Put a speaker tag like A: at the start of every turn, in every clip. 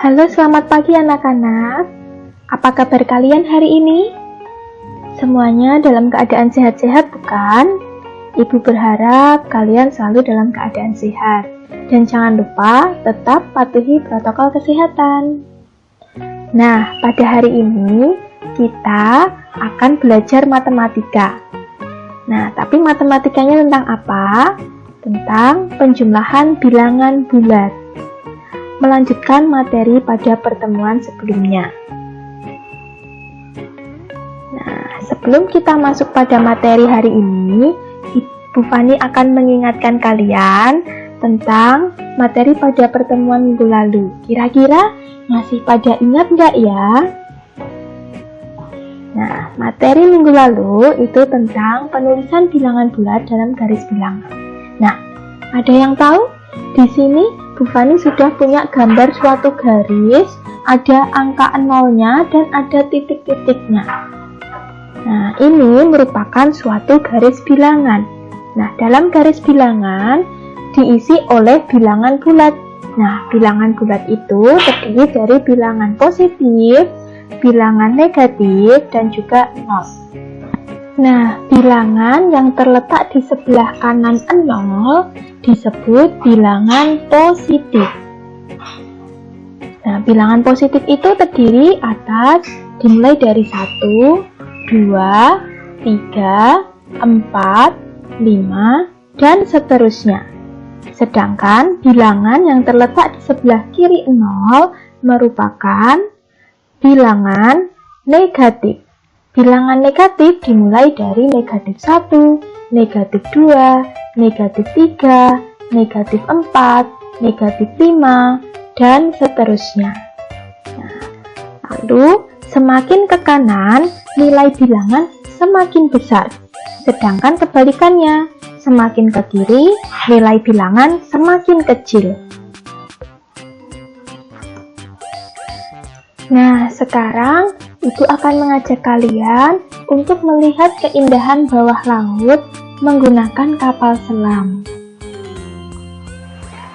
A: Halo, selamat pagi anak-anak. Apa kabar kalian hari ini? Semuanya dalam keadaan sehat-sehat bukan? Ibu berharap kalian selalu dalam keadaan sehat. Dan jangan lupa tetap patuhi protokol kesehatan. Nah, pada hari ini kita akan belajar matematika. Nah, tapi matematikanya tentang apa? Tentang penjumlahan bilangan bulat. Melanjutkan materi pada pertemuan sebelumnya. Nah, sebelum kita masuk pada materi hari ini, Ibu Fani akan mengingatkan kalian tentang materi pada pertemuan minggu lalu. Kira-kira masih pada ingat nggak ya? Nah, materi minggu lalu itu tentang penulisan bilangan bulat dalam garis bilangan. Nah, ada yang tahu? Di sini Bu Fani sudah punya gambar suatu garis, ada angka nolnya dan ada titik-titiknya. Nah, ini merupakan suatu garis bilangan. Nah, dalam garis bilangan diisi oleh bilangan bulat. Nah, bilangan bulat itu terdiri dari bilangan positif, bilangan negatif, dan juga nol. Nah, bilangan yang terletak di sebelah kanan 0 disebut bilangan positif. Nah, bilangan positif itu terdiri atas dimulai dari 1, 2, 3, 4, 5, dan seterusnya. Sedangkan bilangan yang terletak di sebelah kiri 0 merupakan bilangan negatif. Bilangan negatif dimulai dari negatif 1, negatif 2, negatif 3, negatif 4, negatif 5, dan seterusnya. Nah, lalu, semakin ke kanan, nilai bilangan semakin besar. Sedangkan kebalikannya, semakin ke kiri, nilai bilangan semakin kecil. Nah, sekarang Ibu akan mengajak kalian untuk melihat keindahan bawah laut menggunakan kapal selam.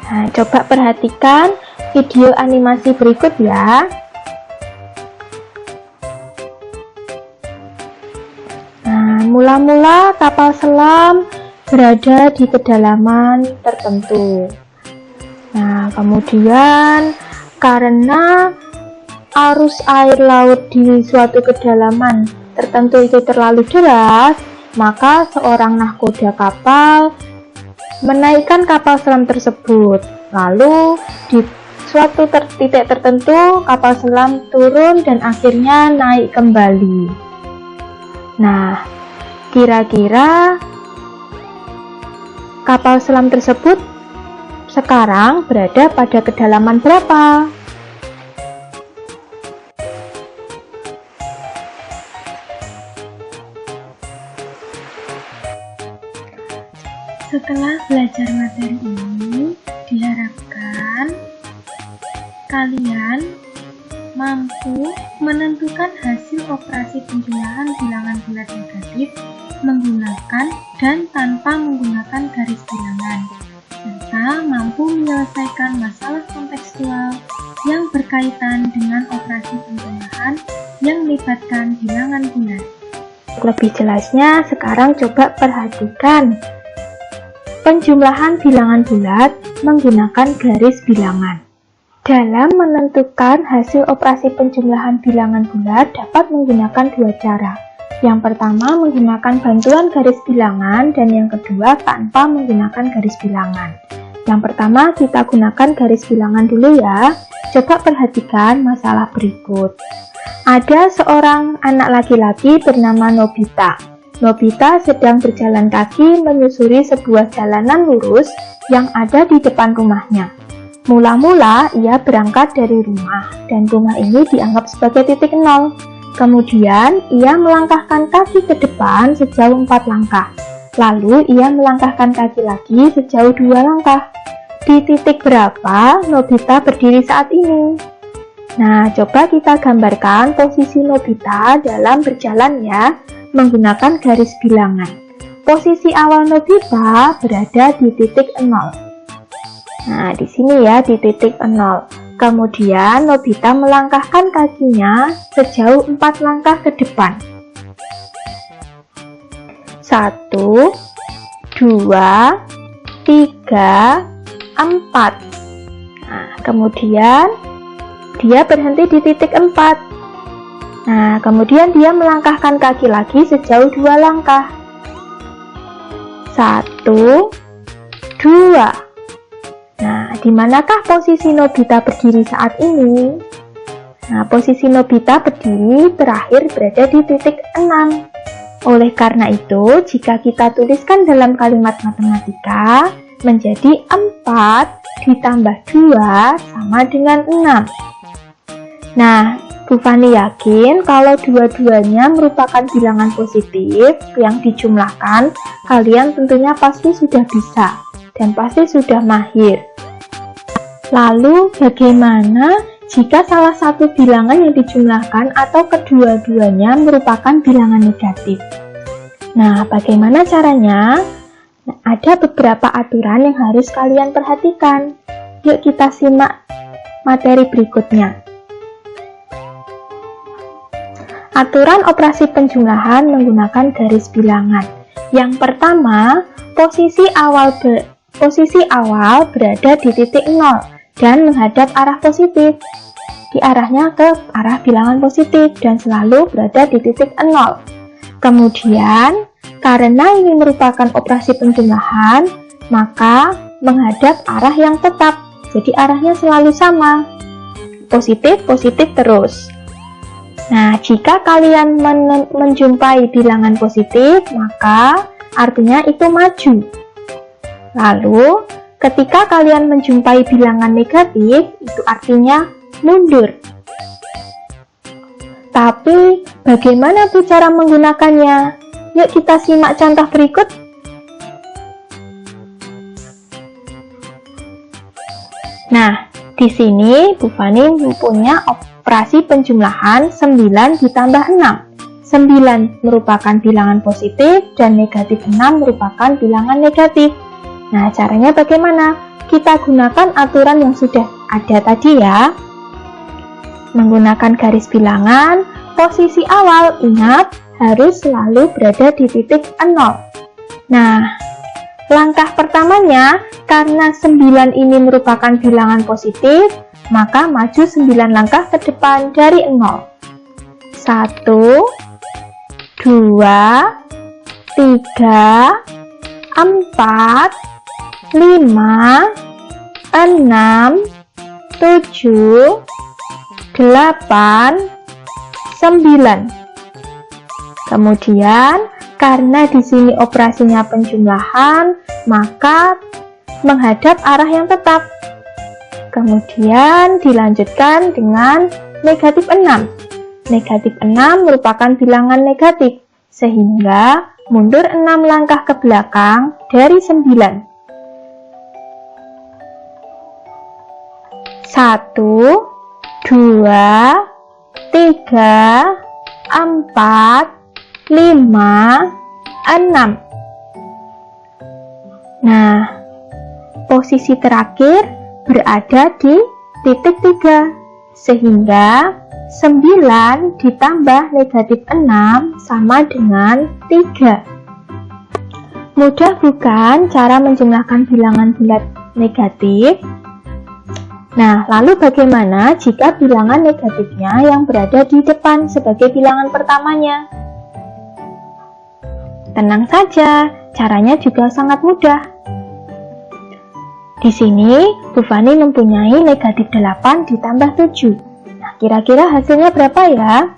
A: Nah, coba perhatikan video animasi berikut ya. Nah, mula-mula kapal selam berada di kedalaman tertentu. Nah, kemudian karena arus air laut di suatu kedalaman tertentu itu terlalu deras, maka seorang nahkoda kapal menaikkan kapal selam tersebut. Lalu di suatu titik tertentu kapal selam turun dan akhirnya naik kembali. Nah, kira-kira kapal selam tersebut sekarang berada pada kedalaman berapa? Setelah belajar materi ini, diharapkan kalian mampu menentukan hasil operasi penjumlahan bilangan bulat negatif menggunakan dan tanpa menggunakan garis bilangan, serta mampu menyelesaikan masalah kontekstual yang berkaitan dengan operasi penjumlahan yang melibatkan bilangan bulat. Lebih jelasnya, sekarang coba perhatikan penjumlahan bilangan bulat menggunakan garis bilangan. Dalam menentukan hasil operasi penjumlahan bilangan bulat dapat menggunakan dua cara. Yang pertama menggunakan bantuan garis bilangan dan yang kedua tanpa menggunakan garis bilangan. Yang pertama kita gunakan garis bilangan dulu ya. Coba perhatikan masalah berikut. Ada seorang anak laki-laki bernama Nobita. Nobita sedang berjalan kaki menyusuri sebuah jalanan lurus yang ada di depan rumahnya. Mula-mula ia berangkat dari rumah dan rumah ini dianggap sebagai titik nol. Kemudian ia melangkahkan kaki ke depan sejauh 4 langkah. Lalu ia melangkahkan kaki lagi sejauh 2 langkah. Di titik berapa Nobita berdiri saat ini? Nah, coba kita gambarkan posisi Nobita dalam berjalan ya, menggunakan garis bilangan. Posisi awal Nobita berada di titik 0. Nah, di sini ya, di titik 0. Kemudian Nobita melangkahkan kakinya sejauh 4 langkah ke depan. 1, 2, 3, 4. Nah, kemudian dia berhenti di titik 4. Nah, kemudian dia melangkahkan kaki lagi sejauh 2 langkah. 1, 2. Nah, di manakah posisi Nobita berdiri saat ini? Nah, posisi Nobita berdiri terakhir berada di titik 6. Oleh karena itu, jika kita tuliskan dalam kalimat matematika, menjadi 4 ditambah 2 sama dengan 6. Nah, Bu Fani yakin kalau dua-duanya merupakan bilangan positif yang dijumlahkan, kalian tentunya pasti sudah bisa dan pasti sudah mahir. Lalu bagaimana jika salah satu bilangan yang dijumlahkan atau kedua-duanya merupakan bilangan negatif? Nah, bagaimana caranya? Nah, ada beberapa aturan yang harus kalian perhatikan. Yuk kita simak materi berikutnya. Aturan operasi penjumlahan menggunakan garis bilangan. Yang pertama, posisi awal berada di titik 0 dan menghadap arah positif. Diarahnya ke arah bilangan positif dan selalu berada di titik 0. Kemudian, karena ini merupakan operasi penjumlahan, maka menghadap arah yang tetap. Jadi arahnya selalu sama. Positif terus. Nah, jika kalian menjumpai bilangan positif, maka artinya itu maju. Lalu, ketika kalian menjumpai bilangan negatif, itu artinya mundur. Tapi, bagaimana tuh cara menggunakannya? Yuk kita simak contoh berikut. Nah, di sini Bu Fani punya operasi penjumlahan 9 ditambah 6. 9 merupakan bilangan positif dan negatif 6 merupakan bilangan negatif. Nah, caranya bagaimana? Kita gunakan aturan yang sudah ada tadi ya. Menggunakan garis bilangan, posisi awal ingat harus selalu berada di titik 0. Nah, langkah pertamanya, karena 9 ini merupakan bilangan positif, maka maju 9 langkah ke depan dari 0. 1, 2, 3, 4, 5, 6, 7, 8, 9. Kemudian, karena di sini operasinya penjumlahan, maka menghadap arah yang tetap. Kemudian dilanjutkan dengan negatif 6. Negatif 6 merupakan bilangan negatif, sehingga mundur 6 langkah ke belakang dari 9. 1, 2, 3, 4, 5, 6. Nah, posisi terakhir berada di titik 3, sehingga 9 ditambah negatif 6 sama dengan 3. Mudah bukan cara menjumlahkan bilangan bulat negatif? Nah, lalu bagaimana jika bilangan negatifnya yang berada di depan sebagai bilangan pertamanya? Tenang saja, caranya juga sangat mudah. Di sini, Bu Fani mempunyai negatif 8 ditambah 7. Nah, kira-kira hasilnya berapa ya?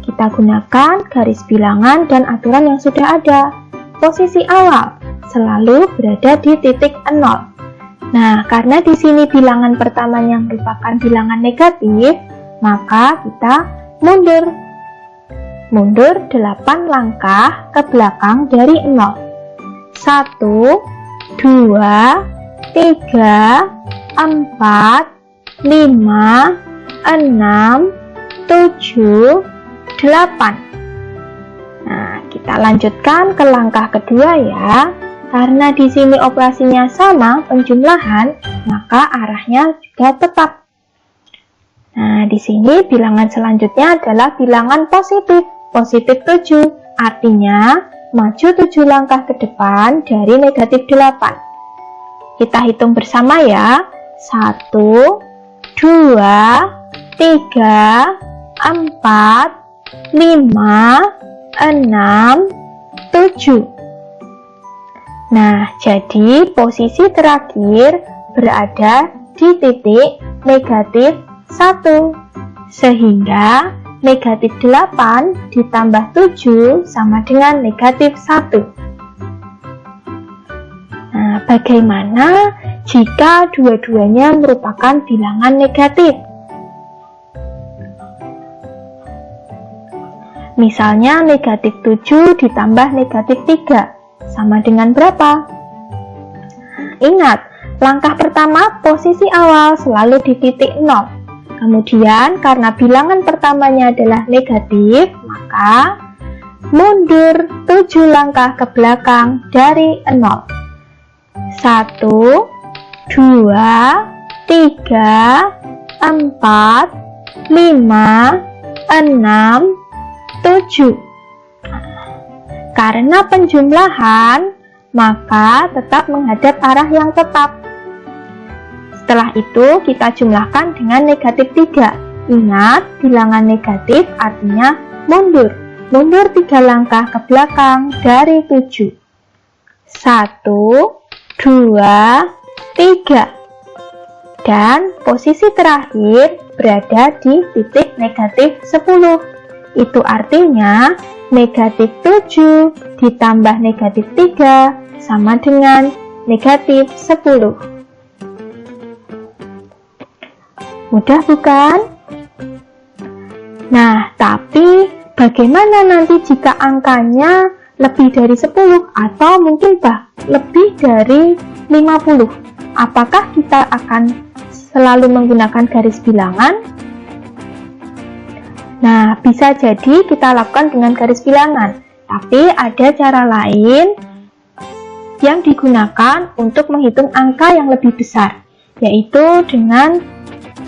A: Kita gunakan garis bilangan dan aturan yang sudah ada. Posisi awal selalu berada di titik 0. Nah, karena di sini bilangan pertamanya merupakan bilangan negatif, maka kita mundur. Mundur 8 langkah ke belakang dari 0. 1, 2, 3, 4, 5, 6, 7, 8. Nah, kita lanjutkan ke langkah kedua ya. Karena di sini operasinya sama, penjumlahan, maka arahnya juga tetap. Nah, di sini bilangan selanjutnya adalah bilangan positif. Positif 7, artinya maju 7 langkah ke depan dari negatif 8. Kita hitung bersama ya. 1, 2, 3, 4, 5, 6, 7. Nah, jadi posisi terakhir berada di titik negatif 1. Sehingga negatif 8 ditambah 7 sama dengan negatif 1. Nah, bagaimana jika dua-duanya merupakan bilangan negatif? Misalnya negatif 7 ditambah negatif 3 sama dengan berapa? Ingat, langkah pertama posisi awal selalu di titik 0. Kemudian karena bilangan pertamanya adalah negatif, maka mundur 7 langkah ke belakang dari 0. 1, 2, 3, 4, 5, 6, 7. Karena penjumlahan, maka tetap menghadap arah yang tetap. Setelah itu kita jumlahkan dengan negatif 3. Ingat, bilangan negatif artinya mundur. Mundur 3 langkah ke belakang dari 7. 1, 2, 3. Dan posisi terakhir berada di titik negatif 10. Itu artinya negatif 7 ditambah negatif 3 sama dengan negatif 10. Mudah bukan? Nah, tapi bagaimana nanti jika angkanya lebih dari 10 atau mungkin lebih dari 50? Apakah kita akan selalu menggunakan garis bilangan? Nah, bisa jadi kita lakukan dengan garis bilangan, tapi ada cara lain yang digunakan untuk menghitung angka yang lebih besar, yaitu dengan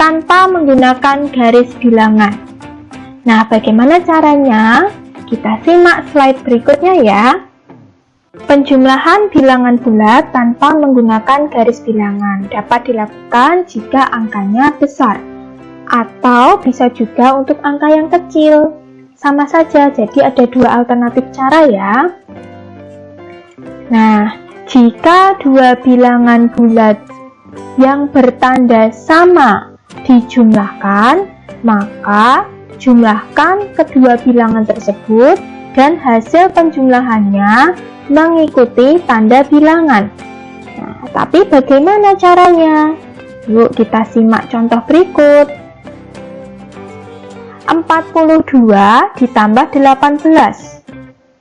A: tanpa menggunakan garis bilangan. Nah, bagaimana caranya? Kita simak slide berikutnya ya. Penjumlahan bilangan bulat tanpa menggunakan garis bilangan dapat dilakukan jika angkanya besar, atau bisa juga untuk angka yang kecil. Sama saja, jadi ada dua alternatif cara ya. Nah, jika dua bilangan bulat yang bertanda sama dijumlahkan, maka jumlahkan kedua bilangan tersebut dan hasil penjumlahannya mengikuti tanda bilangan. Nah, tapi bagaimana caranya? Yuk kita simak contoh berikut. 42 ditambah 18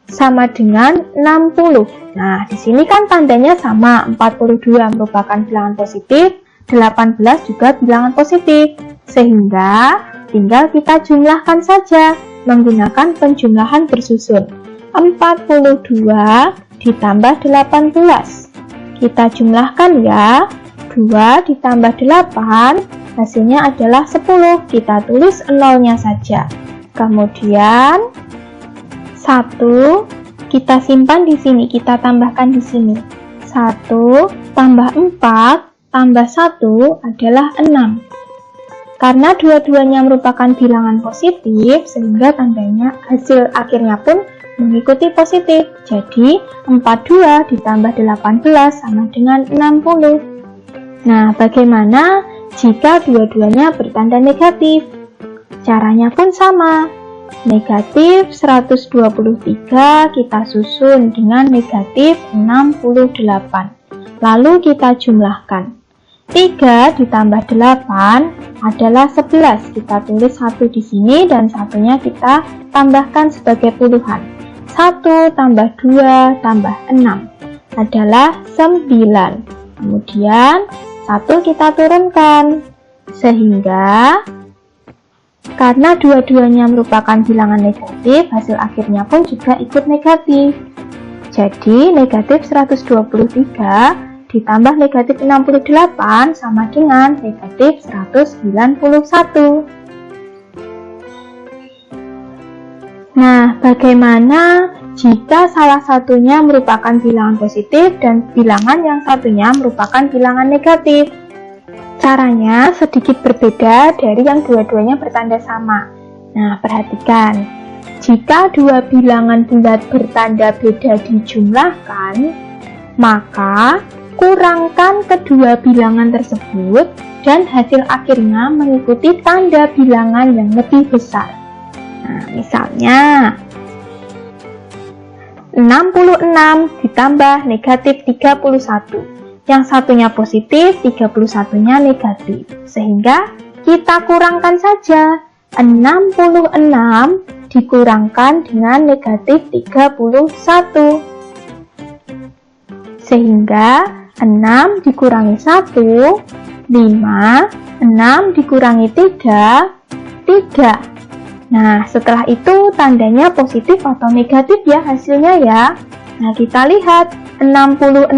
A: sama dengan 60. Nah, di sini kan tandanya sama, 42 merupakan bilangan positif, 18 juga bilangan positif, sehingga tinggal kita jumlahkan saja menggunakan penjumlahan bersusun. 42 ditambah 18. Kita jumlahkan ya. 2 ditambah 8 hasilnya adalah 10. Kita tulis 0-nya saja. Kemudian 1 kita simpan di sini, kita tambahkan di sini. 1 tambah 4 tambah 1 adalah 6. Karena dua-duanya merupakan bilangan positif, sehingga tandanya hasil akhirnya pun mengikuti positif. Jadi 42 ditambah 18 sama dengan 60. Nah, bagaimana jika dua-duanya bertanda negatif? Caranya pun sama. Negatif 123 kita susun dengan negatif 68. Lalu kita jumlahkan. 3 ditambah 8 adalah 11. Kita tulis 1 di sini dan satunya kita tambahkan sebagai puluhan. 1 tambah 2 tambah 6 adalah 9. Kemudian 1 kita turunkan. Sehingga karena dua-duanya merupakan bilangan negatif, hasil akhirnya pun juga ikut negatif. Jadi negatif 123 ditambah negatif 68 sama dengan negatif 191. Bagaimana jika salah satunya merupakan bilangan positif dan bilangan yang satunya merupakan bilangan negatif? Caranya sedikit berbeda dari yang dua-duanya bertanda sama. Nah, perhatikan. Jika dua bilangan bulat bertanda beda dijumlahkan, maka kurangkan kedua bilangan tersebut dan hasil akhirnya mengikuti tanda bilangan yang lebih besar. Nah, misalnya 66 ditambah negatif 31. Yang satunya positif, 31-nya negatif. Sehingga kita kurangkan saja. 66 dikurangkan dengan negatif 31. Sehingga 6 dikurangi 1, 5, 6 dikurangi 3, 3. Nah, setelah itu tandanya positif atau negatif ya hasilnya ya. Nah, kita lihat 66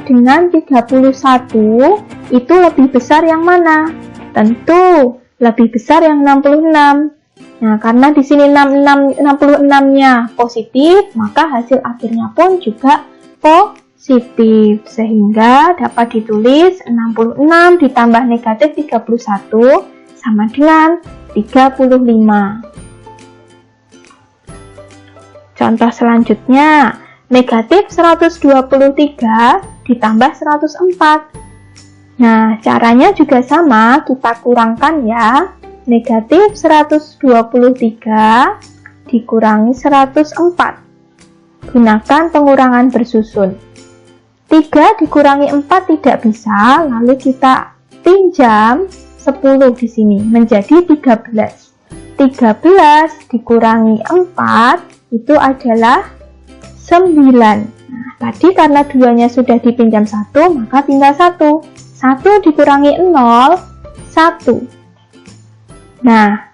A: dengan 31 itu lebih besar yang mana? Tentu lebih besar yang 66. Nah, karena di sini 66-nya positif, maka hasil akhirnya pun juga positif. Sehingga dapat ditulis 66 ditambah negatif 31 sama dengan 35. Contoh selanjutnya, negatif 123 ditambah 104. Nah, caranya juga sama, kita kurangkan ya. Negatif 123 dikurangi 104. Gunakan pengurangan bersusun. 3 dikurangi 4 tidak bisa, lalu kita pinjam 10 di sini menjadi 13. 13 dikurangi 4 itu adalah 9. Nah, tadi karena duanya sudah dipinjam 1, maka tinggal 1. 1 dikurangi 0, 1. Nah,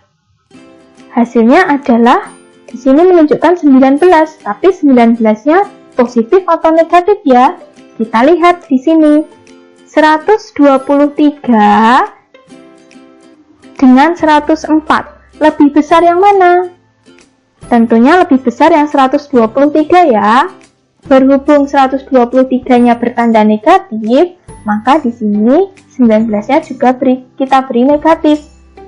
A: hasilnya adalah di sini menunjukkan 19, tapi 19-nya positif atau negatif ya? Kita lihat di sini. 123 dengan 104. Lebih besar yang mana? Tentunya lebih besar yang 123 ya. Berhubung 123-nya bertanda negatif, maka di sini 19-nya juga kita beri negatif.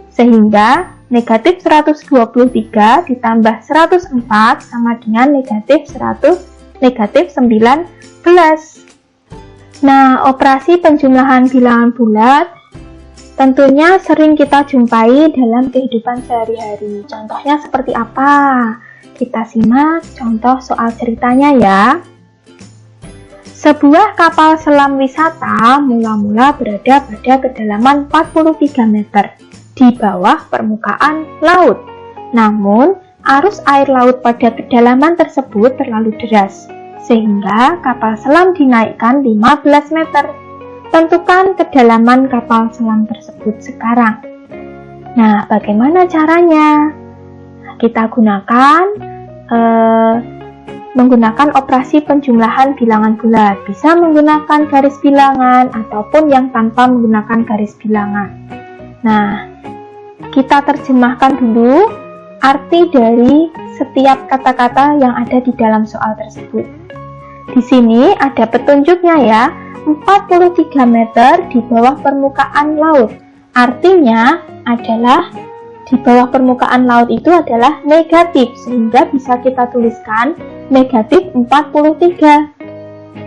A: Sehingga negatif 123 ditambah 104 sama dengan negatif 19. Nah, operasi penjumlahan bilangan bulat tentunya sering kita jumpai dalam kehidupan sehari-hari. Contohnya seperti apa? Kita simak contoh soal ceritanya ya. Sebuah kapal selam wisata mula-mula berada pada kedalaman 43 meter di bawah permukaan laut. Namun, arus air laut pada kedalaman tersebut terlalu deras, sehingga kapal selam dinaikkan 15 meter. Tentukan kedalaman kapal selam tersebut sekarang. Nah, bagaimana caranya? Kita menggunakan operasi penjumlahan bilangan bulat. Bisa menggunakan garis bilangan ataupun yang tanpa menggunakan garis bilangan. Nah, kita terjemahkan dulu arti dari setiap kata-kata yang ada di dalam soal tersebut. Di sini ada petunjuknya ya. 43 meter di bawah permukaan laut. Artinya adalah di bawah permukaan laut itu adalah negatif, sehingga bisa kita tuliskan negatif 43.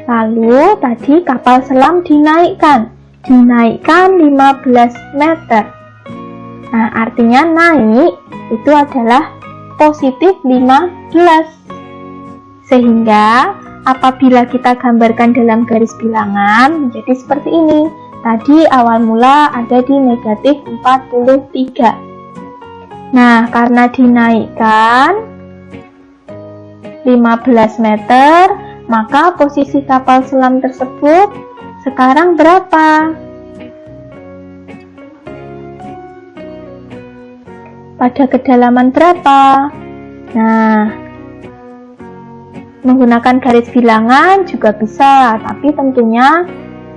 A: Lalu tadi kapal selam dinaikkan 15 meter. Nah, artinya naik itu adalah positif 15. Sehingga apabila kita gambarkan dalam garis bilangan menjadi seperti ini. Tadi awal mula ada di negatif 43. Nah, karena dinaikkan 15 meter, maka posisi kapal selam tersebut sekarang berapa? Pada kedalaman berapa? Nah, menggunakan garis bilangan juga bisa, tapi tentunya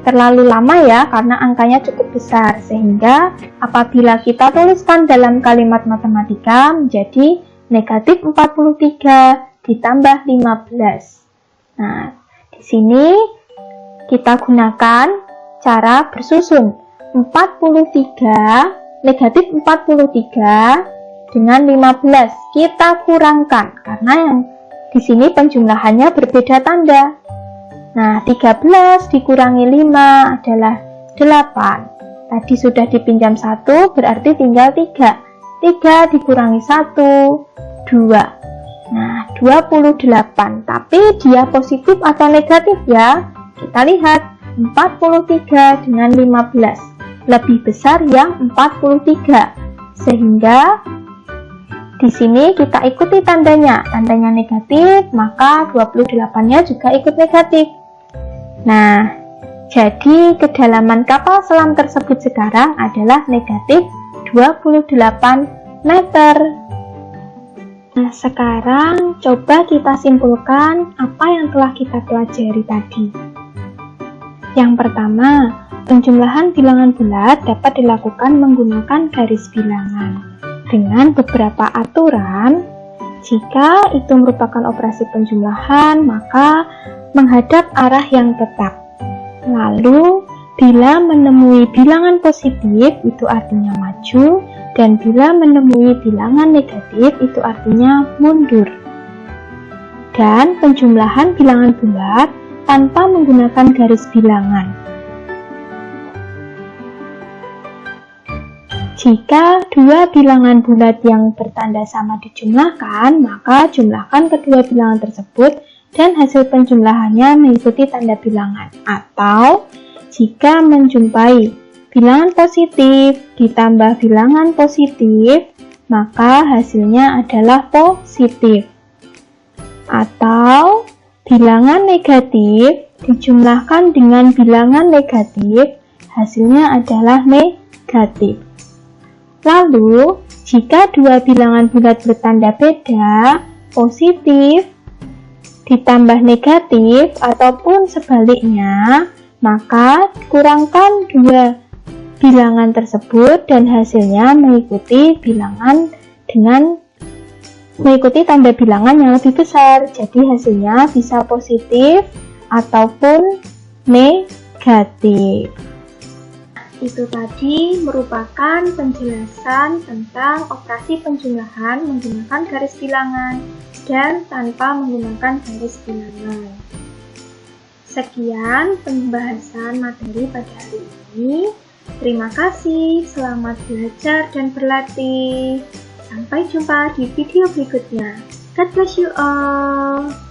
A: terlalu lama ya karena angkanya cukup besar, sehingga apabila kita tuliskan dalam kalimat matematika menjadi negatif 43 ditambah 15. Nah, di sini kita gunakan cara bersusun. 43, negatif 43 dengan 15 kita kurangkan karena yang di sini penjumlahannya berbeda tanda. Nah, 13 dikurangi 5 adalah 8. Tadi sudah dipinjam 1, berarti tinggal 3. 3 dikurangi 1, 2. Nah, 28. Tapi dia positif atau negatif ya? Kita lihat, 43 dengan 15. Lebih besar yang 43. Sehingga di sini kita ikuti tandanya. Tandanya negatif, maka 28-nya juga ikut negatif. Nah, jadi kedalaman kapal selam tersebut sekarang adalah negatif 28 meter. Nah, sekarang coba kita simpulkan apa yang telah kita pelajari tadi. Yang pertama, penjumlahan bilangan bulat dapat dilakukan menggunakan garis bilangan dengan beberapa aturan. Jika itu merupakan operasi penjumlahan, maka menghadap arah yang tetap. Lalu, bila menemui bilangan positif, itu artinya maju, dan bila menemui bilangan negatif, itu artinya mundur. Dan penjumlahan bilangan bulat tanpa menggunakan garis bilangan. Jika dua bilangan bulat yang bertanda sama dijumlahkan, maka jumlahkan kedua bilangan tersebut dan hasil penjumlahannya mengikuti tanda bilangan. Atau, jika menjumpai bilangan positif ditambah bilangan positif, maka hasilnya adalah positif. Atau, bilangan negatif dijumlahkan dengan bilangan negatif, hasilnya adalah negatif. Lalu, jika dua bilangan bulat bertanda beda, positif ditambah negatif ataupun sebaliknya, maka kurangkan dua bilangan tersebut dan hasilnya mengikuti bilangan dengan mengikuti tanda bilangan yang lebih besar. Jadi hasilnya bisa positif ataupun negatif. Itu tadi merupakan penjelasan tentang operasi penjumlahan menggunakan garis bilangan dan tanpa menggunakan garis bilangan. Sekian pembahasan materi pada hari ini. Terima kasih, selamat belajar dan berlatih. Sampai jumpa di video berikutnya. God bless you all.